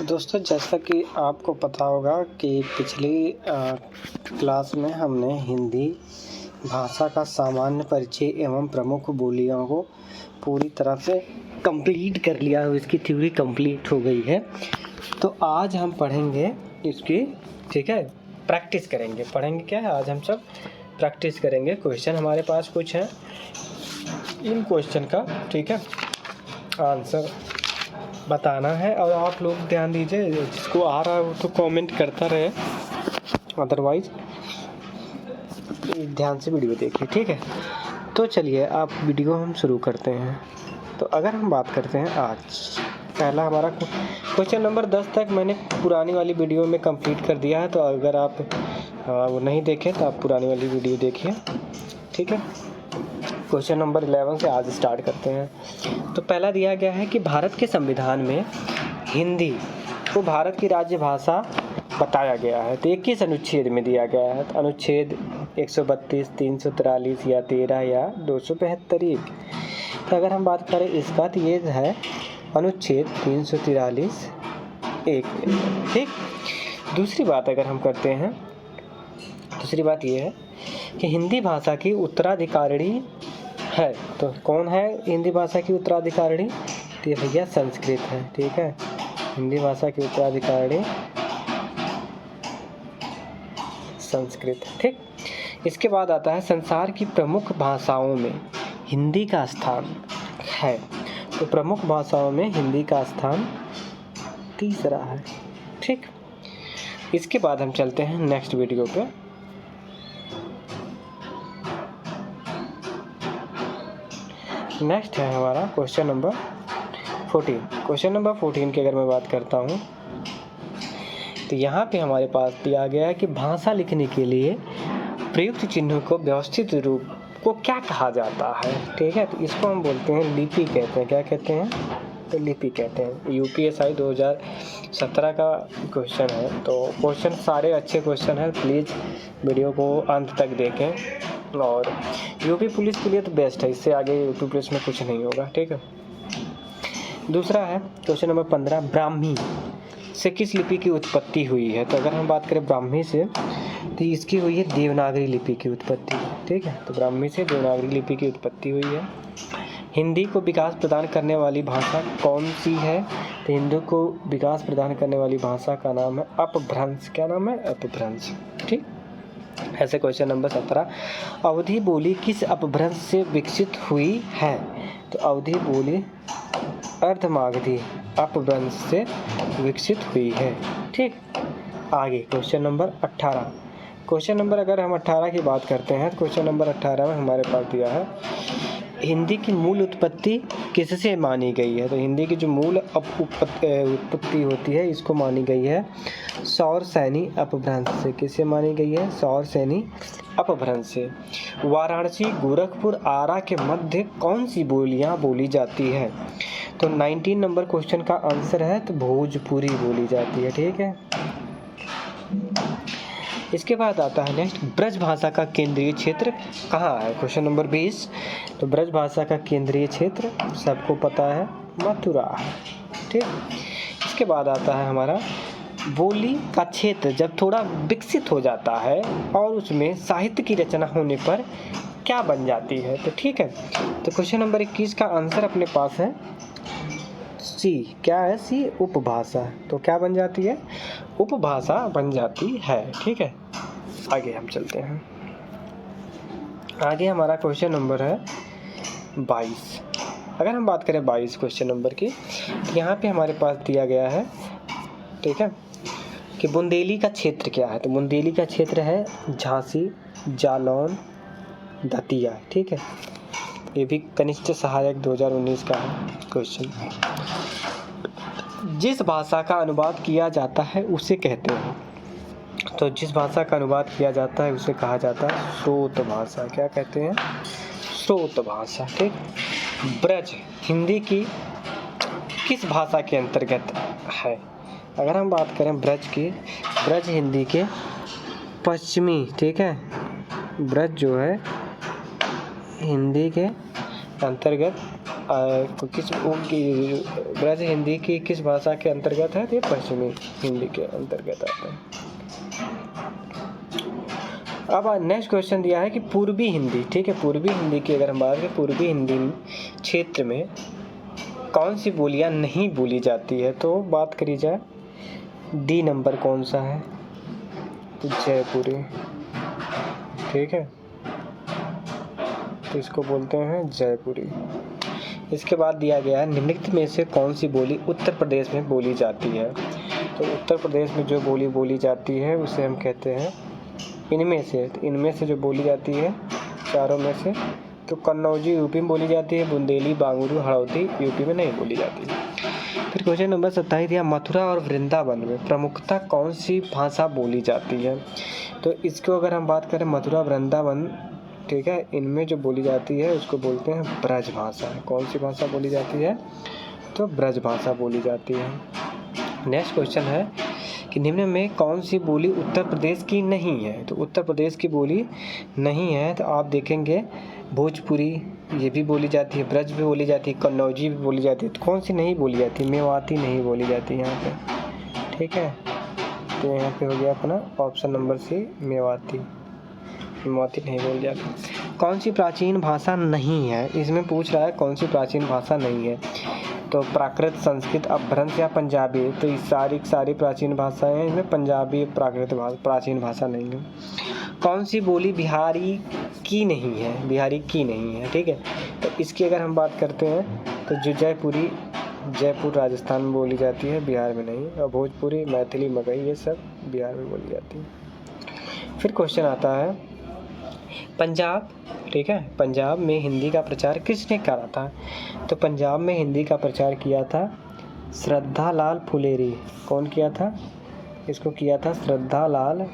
दोस्तों, जैसा कि आपको पता होगा कि पिछली क्लास में हमने हिंदी भाषा का सामान्य परिचय एवं प्रमुख बोलियों को पूरी तरह से कंप्लीट कर लिया है। इसकी थ्योरी कंप्लीट हो गई है। तो आज हम पढ़ेंगे इसकी, ठीक है, प्रैक्टिस करेंगे। पढ़ेंगे क्या है, आज हम सब प्रैक्टिस करेंगे। क्वेश्चन हमारे पास कुछ है, इन क्वेश्चन का, ठीक है, आंसर बताना है। और आप लोग ध्यान दीजिए, जिसको आ रहा है वो तो कमेंट करता रहे, अदरवाइज ध्यान से वीडियो देखिए, ठीक है। तो चलिए आप वीडियो हम शुरू करते हैं। तो अगर हम बात करते हैं, आज पहला हमारा क्वेश्चन नंबर 10 तक मैंने पुरानी वाली वीडियो में कंप्लीट कर दिया है। तो अगर आप वो नहीं देखें तो आप पुरानी वाली वीडियो देखिए, ठीक है। क्वेश्चन नंबर 11 से आज स्टार्ट करते हैं। तो पहला दिया गया है कि भारत के संविधान में हिंदी को भारत की राज्य भाषा बताया गया है। तो 21 अनुच्छेद में दिया गया है। तो अनुच्छेद 132, 343 या 13 या 275। तो अगर हम बात करें इसका, तो ये है अनुच्छेद 343 1, ठीक। दूसरी बात अगर हम करते हैं, दूसरी बात ये है कि हिंदी भाषा की उत्तराधिकारिणी है। तो कौन है हिंदी भाषा की उत्तराधिकारिणी? तो ये भैया संस्कृत है, ठीक है। हिंदी भाषा की उत्तराधिकारिणी संस्कृत, ठीक। इसके बाद आता है संसार की प्रमुख भाषाओं में हिंदी का स्थान है। तो प्रमुख भाषाओं में हिंदी का स्थान तीसरा है, ठीक। इसके बाद हम चलते हैं नेक्स्ट वीडियो पे। नेक्स्ट है हमारा क्वेश्चन नंबर 14। क्वेश्चन नंबर 14 की अगर मैं बात करता हूँ, तो यहाँ पे हमारे पास दिया गया है कि भाषा लिखने के लिए प्रयुक्त चिन्हों को व्यवस्थित रूप को क्या कहा जाता है, ठीक है। तो इसको हम बोलते हैं लिपि कहते हैं। क्या कहते हैं? तो लिपि कहते हैं। यूपीएसआई 2017 का क्वेश्चन है। तो क्वेश्चन सारे अच्छे क्वेश्चन हैं, प्लीज़ वीडियो को अंत तक देखें। और यूपी पुलिस के लिए तो बेस्ट है, इससे आगे यूपी पुलिस में कुछ नहीं होगा, ठीक है। दूसरा है क्वेश्चन नंबर 15, ब्राह्मी से किस लिपि की उत्पत्ति हुई है? तो अगर हम बात करें ब्राह्मी से, तो इसकी हुई है देवनागरी लिपि की उत्पत्ति, ठीक है। तो ब्राह्मी से देवनागरी लिपि की उत्पत्ति हुई है। हिंदी को विकास प्रदान करने वाली भाषा कौन सी है? तो हिंदी को विकास प्रदान करने वाली भाषा का नाम है अपभ्रंश। क्या नाम है? अपभ्रंश, ठीक। ऐसे क्वेश्चन नंबर 17, अवधी बोली किस अपभ्रंश से विकसित हुई है? तो अवधी बोली अर्धमागधी अपभ्रंश से विकसित हुई है, ठीक। आगे क्वेश्चन नंबर 18। क्वेश्चन नंबर अगर हम 18 की बात करते हैं, क्वेश्चन नंबर 18 में हमारे पास दिया है हिंदी की मूल उत्पत्ति किससे मानी गई है? तो हिंदी की जो मूल उत्पत्ति होती है, इसको मानी गई है सौरसैनी अपभ्रंश से। किससे मानी गई है? सौरसैनी अपभ्रंश से। वाराणसी, गोरखपुर, आरा के मध्य कौन सी बोलियां बोली जाती है? तो 19 नंबर क्वेश्चन का आंसर है तो भोजपुरी बोली जाती है, ठीक है। इसके बाद आता है नेक्स्ट, ब्रज भाषा का केंद्रीय क्षेत्र कहाँ है? Question number 20। तो ब्रज भाषा का केंद्रीय क्षेत्र सबको पता है, मथुरा है, ठीक। इसके बाद आता है हमारा बोली का क्षेत्र जब थोड़ा विकसित हो जाता है और उसमें साहित्य की रचना होने पर क्या बन जाती है? तो ठीक है। तो क्वेश्चन नंबर 21 का आंसर अपने पास है सी। क्या है? सी, उपभाषा। तो क्या बन जाती है? उपभाषा बन जाती है, ठीक है। आगे हम चलते हैं। आगे हमारा क्वेश्चन नंबर है 22। अगर हम बात करें 22 क्वेश्चन नंबर की, तो यहाँ पे हमारे पास दिया गया है, ठीक है, कि बुंदेली का क्षेत्र क्या है? तो बुंदेली का क्षेत्र है झांसी, जालौन, दतिया, ठीक है। ये भी कनिष्ठ सहायक 2019 का है क्वेश्चन। जिस भाषा का अनुवाद किया जाता है उसे कहते हैं, तो जिस भाषा का अनुवाद किया जाता है उसे कहा जाता है स्रोत भाषा। क्या कहते हैं? स्रोत भाषा, ठीक। ब्रज हिंदी की किस भाषा के अंतर्गत है? अगर हम बात करें ब्रज की, ब्रज हिंदी के पश्चिमी, ठीक है, ब्रज जो है हिंदी के अंतर्गत किस उनकी ब्रज हिंदी की किस भाषा के अंतर्गत है? तो ये पश्चिमी हिंदी के अंतर्गत आता है। अब नेक्स्ट क्वेश्चन दिया है कि पूर्वी हिंदी, ठीक है, पूर्वी हिंदी की अगर हम बात करें, पूर्वी हिंदी क्षेत्र में कौन सी बोलियां नहीं बोली जाती है? तो बात करी जाए, डी नंबर कौन सा है? तो जयपुरी, ठीक है, तो इसको बोलते हैं जयपुरी। इसके बाद दिया गया है निम्नलिखित में से कौन सी बोली उत्तर प्रदेश में बोली जाती है? तो उत्तर प्रदेश में जो बोली बोली जाती है उसे हम कहते हैं इनमें से, तो इनमें से जो बोली जाती है चारों में से, तो कन्नौजी यूपी में बोली जाती है, बुंदेली, बांगुरू, हड़ौती यूपी में नहीं बोली जाती है। फिर क्वेश्चन नंबर 27 दिया, मथुरा और वृंदावन में प्रमुखता कौन सी भाषा बोली जाती है? तो इसको अगर हम बात करें मथुरा वृंदावन, ठीक है, इनमें जो बोली जाती है उसको बोलते हैं ब्रज भाषा। कौन सी भाषा बोली जाती है? तो ब्रज भाषा बोली जाती है। नेक्स्ट क्वेश्चन है कि निम्न में कौन सी बोली उत्तर प्रदेश की नहीं है? तो उत्तर प्रदेश की बोली नहीं है तो आप देखेंगे भोजपुरी ये भी बोली जाती है, ब्रज भी बोली जाती है, कन्नौजी भी बोली जाती है। तो कौन सी नहीं बोली जाती? मेवाती नहीं बोली जाती यहाँ पे, ठीक है, तो यहाँ पे हो गया अपना option number C Mewati, Mewati नहीं बोली जाती। कौन सी प्राचीन भाषा नहीं है? इसमें पूछ रहा है कौन सी प्राचीन भाषा नहीं है। तो प्राकृत, संस्कृत, अपभ्रंश या पंजाबी। तो ये सारी प्राचीन भाषाएं हैं, इनमें पंजाबी प्राकृत प्राचीन भाषा नहीं है। कौन सी बोली बिहारी की नहीं है? बिहारी की नहीं है, ठीक है, तो इसकी अगर हम बात करते हैं तो जो जयपुरी, जयपुर राजस्थान में बोली जाती है, बिहार में नहीं। और भोजपुरी, मैथिली, मगही ये सब बिहार में बोली जाती है। फिर क्वेश्चन आता है पंजाब, ठीक है, पंजाब में हिंदी का प्रचार किसने करा था? तो पंजाब में हिंदी का प्रचार किया था श्रद्धा लाल फुलेरी। कौन किया था? इसको किया था श्रद्धा लाल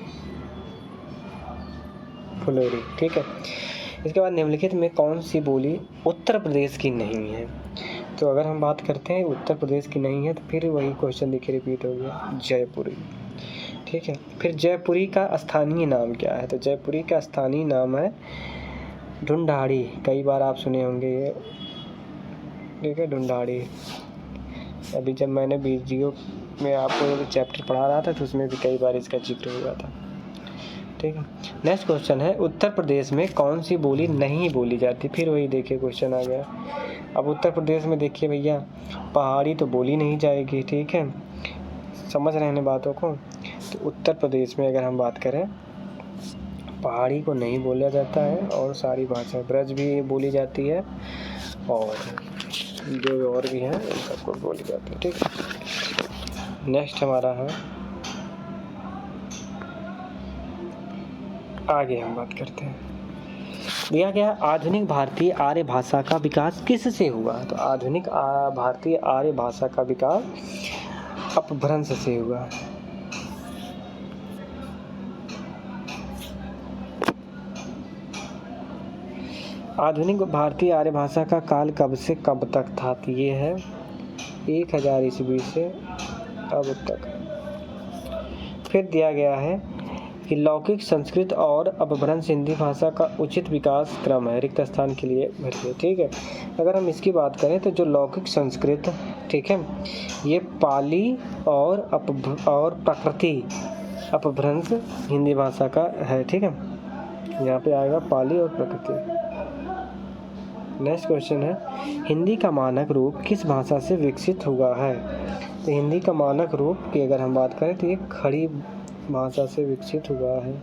फुलेरी, ठीक है। इसके बाद निम्नलिखित में कौन सी बोली उत्तर प्रदेश की नहीं है? तो अगर हम बात करते हैं उत्तर प्रदेश की नहीं है तो फिर वही क्वेश्चन देखिए रिपीट हो गया, जयपुरी, ठीक है। फिर जयपुरी का स्थानीय नाम क्या है? तो जयपुरी का स्थानीय नाम है ढूंढाड़ी। कई बार आप सुने होंगे ये, ठीक है, ढूंढाड़ी। अभी जब मैंने बीजीओ में आपको चैप्टर पढ़ा रहा था तो उसमें भी कई बार इसका जिक्र हुआ था, ठीक है। नेक्स्ट क्वेश्चन है उत्तर प्रदेश में कौन सी बोली नहीं बोली जाती? फिर वही देखिए क्वेश्चन आ गया। अब उत्तर प्रदेश में देखिए भैया, पहाड़ी तो बोली नहीं जाएगी, ठीक है, समझ रहे हैं बातों को। तो उत्तर प्रदेश में अगर हम बात करें, पहाड़ी को नहीं बोला जाता है और सारी भाषा, ब्रज भी बोली जाती है और जो और भी हैं उन सबको बोली जाती है, ठीक है। नेक्स्ट हमारा है, आगे हम बात करते हैं। दिया गया आधुनिक भारतीय आर्य भाषा का विकास किससे हुआ? तो आधुनिक भारतीय आर्य भाषा का विकास अपभ्रंश से हुआ। आधुनिक भारतीय आर्य भाषा का काल कब से कब तक था? तो ये है 1000 ईस्वी से अब तक। फिर दिया गया है कि लौकिक संस्कृत और अपभ्रंश हिंदी भाषा का उचित विकास क्रम है, रिक्त स्थान के लिए भरिए, ठीक है। अगर हम इसकी बात करें तो जो लौकिक संस्कृत, ठीक है, ये पाली और प्रकृति अपभ्रंश हिंदी भाषा का है, ठीक है, यहाँ पे आएगा पाली और प्रकृति। नेक्स्ट क्वेश्चन है हिंदी का मानक रूप किस भाषा से विकसित हुआ है? तो हिंदी का मानक रूप की अगर हम बात करें तो ये खड़ी भाषा से विकसित हुआ है।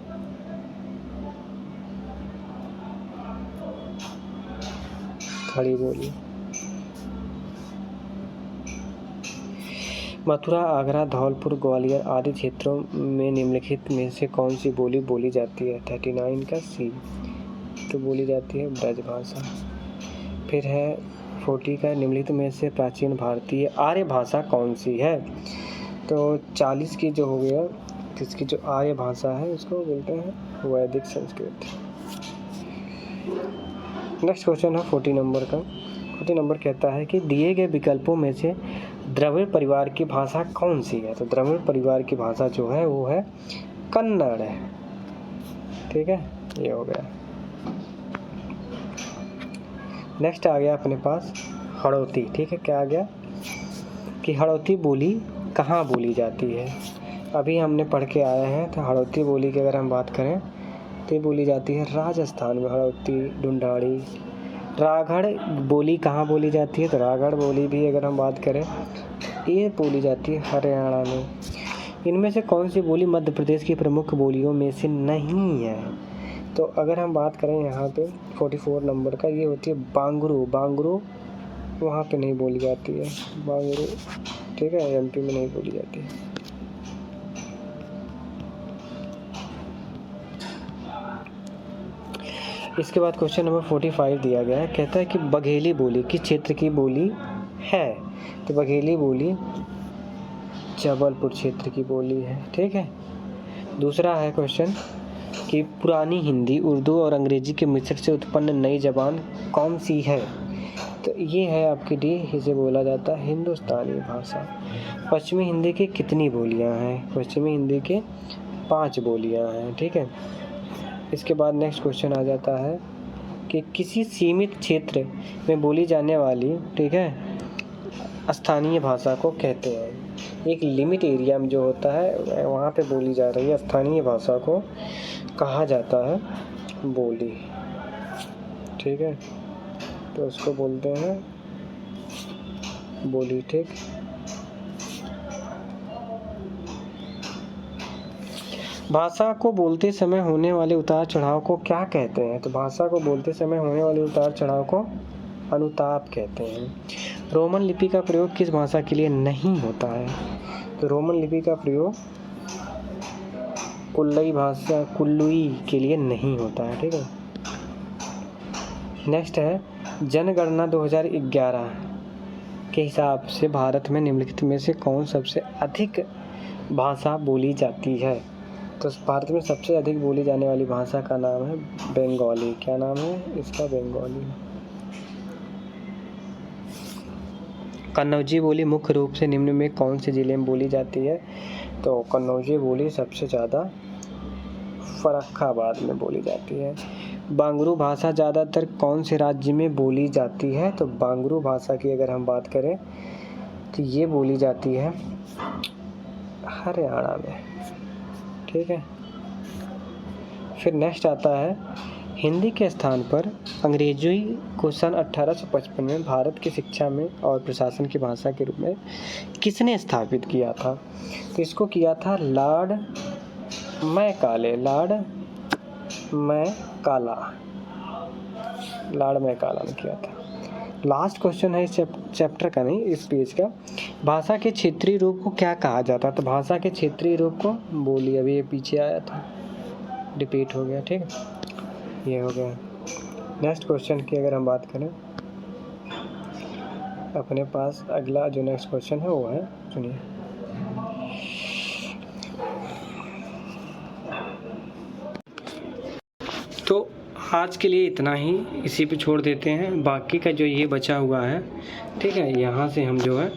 खड़ी बोली। मथुरा, आगरा, धौलपुर, ग्वालियर आदि क्षेत्रों में निम्नलिखित में से कौन सी बोली बोली जाती है? 39 का सी, तो बोली जाती है ब्रज भाषा। फिर है 40 का निम्नलिखित में से प्राचीन भारतीय आर्य भाषा कौन सी है? तो 40 की जो हो गया, इसकी जो आर्य भाषा है उसको बोलते हैं वैदिक संस्कृत। नेक्स्ट क्वेश्चन है 40 नंबर का। 40 नंबर कहता है कि दिए गए विकल्पों में से द्रविड़ परिवार की भाषा कौन सी है? तो द्रविड़ परिवार की भाषा जो है वो है कन्नड़ है, ठीक है, ये हो गया। नेक्स्ट आ गया अपने पास हड़ौती, ठीक है। क्या आ गया कि हड़ौती बोली कहाँ बोली जाती है। अभी हमने पढ़ के आए हैं, तो हड़ौती बोली की अगर हम बात करें तो ये बोली जाती है राजस्थान में, हड़ौती, ढूंढाड़ी। राघड़ बोली कहाँ बोली जाती है, तो राघड़ बोली भी अगर हम बात करें ये बोली जाती है हरियाणा में। इनमें से कौन सी बोली मध्य प्रदेश की प्रमुख बोलियों में से नहीं है, तो अगर हम बात करें यहाँ पे 44 नंबर का, ये होती है बांगरू। बांगरू वहाँ पे नहीं बोली जाती है, बांगरू, ठीक है, एमपी में नहीं बोली जाती है। इसके बाद क्वेश्चन नंबर 45 दिया गया है, कहता है कि बघेली बोली किस क्षेत्र की बोली है, तो बघेली बोली जबलपुर क्षेत्र की बोली है, ठीक है। दूसरा है क्वेश्चन कि पुरानी हिंदी, उर्दू और अंग्रेजी के मिश्रण से उत्पन्न नई जबान कौन सी है, तो ये है आपकी डी, इसे बोला जाता है हिंदुस्तानी भाषा। पश्चिमी हिंदी की कितनी बोलियां हैं, पश्चिमी हिंदी के 5 बोलियां हैं, ठीक है। इसके बाद नेक्स्ट क्वेश्चन आ जाता है कि किसी सीमित क्षेत्र में बोली जाने वाली, ठीक है, स्थानीय भाषा को कहते हैं। एक लिमिट एरिया में जो होता है वहाँ पे बोली जा रही है स्थानीय भाषा को कहा जाता है बोली, ठीक है, तो उसको बोलते हैं बोली, ठीक। भाषा को बोलते समय होने वाले उतार चढ़ाव को क्या कहते हैं, तो भाषा को बोलते समय होने वाले उतार चढ़ाव को अनुताप कहते हैं। रोमन लिपि का प्रयोग किस भाषा के लिए नहीं होता है, तो रोमन लिपि का प्रयोग कुल्लई भाषा, कुल्लुई के लिए नहीं होता है, ठीक है। नेक्स्ट है जनगणना 2011 के हिसाब से भारत में निम्नलिखित में से कौन सबसे अधिक भाषा बोली जाती है, तो भारत में सबसे अधिक बोली जाने वाली भाषा का नाम है बंगाली। क्या नाम है इसका, बंगाली। कन्नौजी बोली मुख्य रूप से निम्न में कौन से जिले में बोली जाती है, तो कन्नौजी बोली सबसे ज़्यादा फर्रुखाबाद में बोली जाती है। बांगरू भाषा ज़्यादातर कौन से राज्य में बोली जाती है, तो बांगरू भाषा की अगर हम बात करें तो ये बोली जाती है हरियाणा में, ठीक है। फिर नेक्स्ट आता है हिंदी के स्थान पर अंग्रेजी को सन 1855 में भारत की शिक्षा में और प्रशासन की भाषा के रूप में किसने स्थापित किया था, तो इसको किया था लॉर्ड मैकाले। लॉर्ड मैकाला ने किया था। लास्ट क्वेश्चन है इस चैप्टर का, नहीं इस पेज का। भाषा के क्षेत्रीय रूप को क्या कहा जाता है, तो भाषा के क्षेत्रीय रूप को बोली, अभी ये पीछे आया था, रिपीट हो गया, ठीक है, ये हो गया। नेक्स्ट क्वेश्चन की अगर हम बात करें, अपने पास अगला जो नेक्स्ट क्वेश्चन है वो है, सुनिए। तो आज के लिए इतना ही, इसी पे छोड़ देते हैं। बाकी का जो ये बचा हुआ है, ठीक है, यहाँ से हम जो है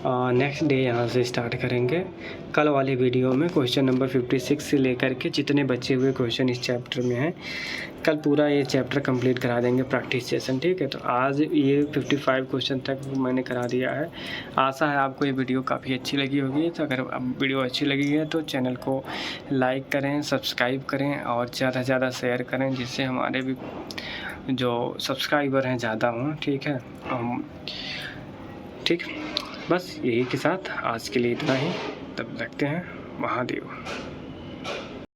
नेक्स्ट डे यहाँ से स्टार्ट करेंगे। कल वाले वीडियो में क्वेश्चन नंबर 56 से लेकर के जितने बचे हुए क्वेश्चन इस चैप्टर में हैं, कल पूरा ये चैप्टर कंप्लीट करा देंगे प्रैक्टिस सेशन, ठीक है। तो आज ये 55 क्वेश्चन तक मैंने करा दिया है। आशा है आपको ये वीडियो काफ़ी अच्छी लगी होगी। तो अगर वीडियो अच्छी लगी है तो चैनल को लाइक करें, सब्सक्राइब करें और ज़्यादा से ज़्यादा शेयर करें, जिससे हमारे भी जो सब्सक्राइबर हैं ज़्यादा हों, ठीक है। ठीक, बस यही के साथ आज के लिए इतना ही। तब रखते हैं, महादेव।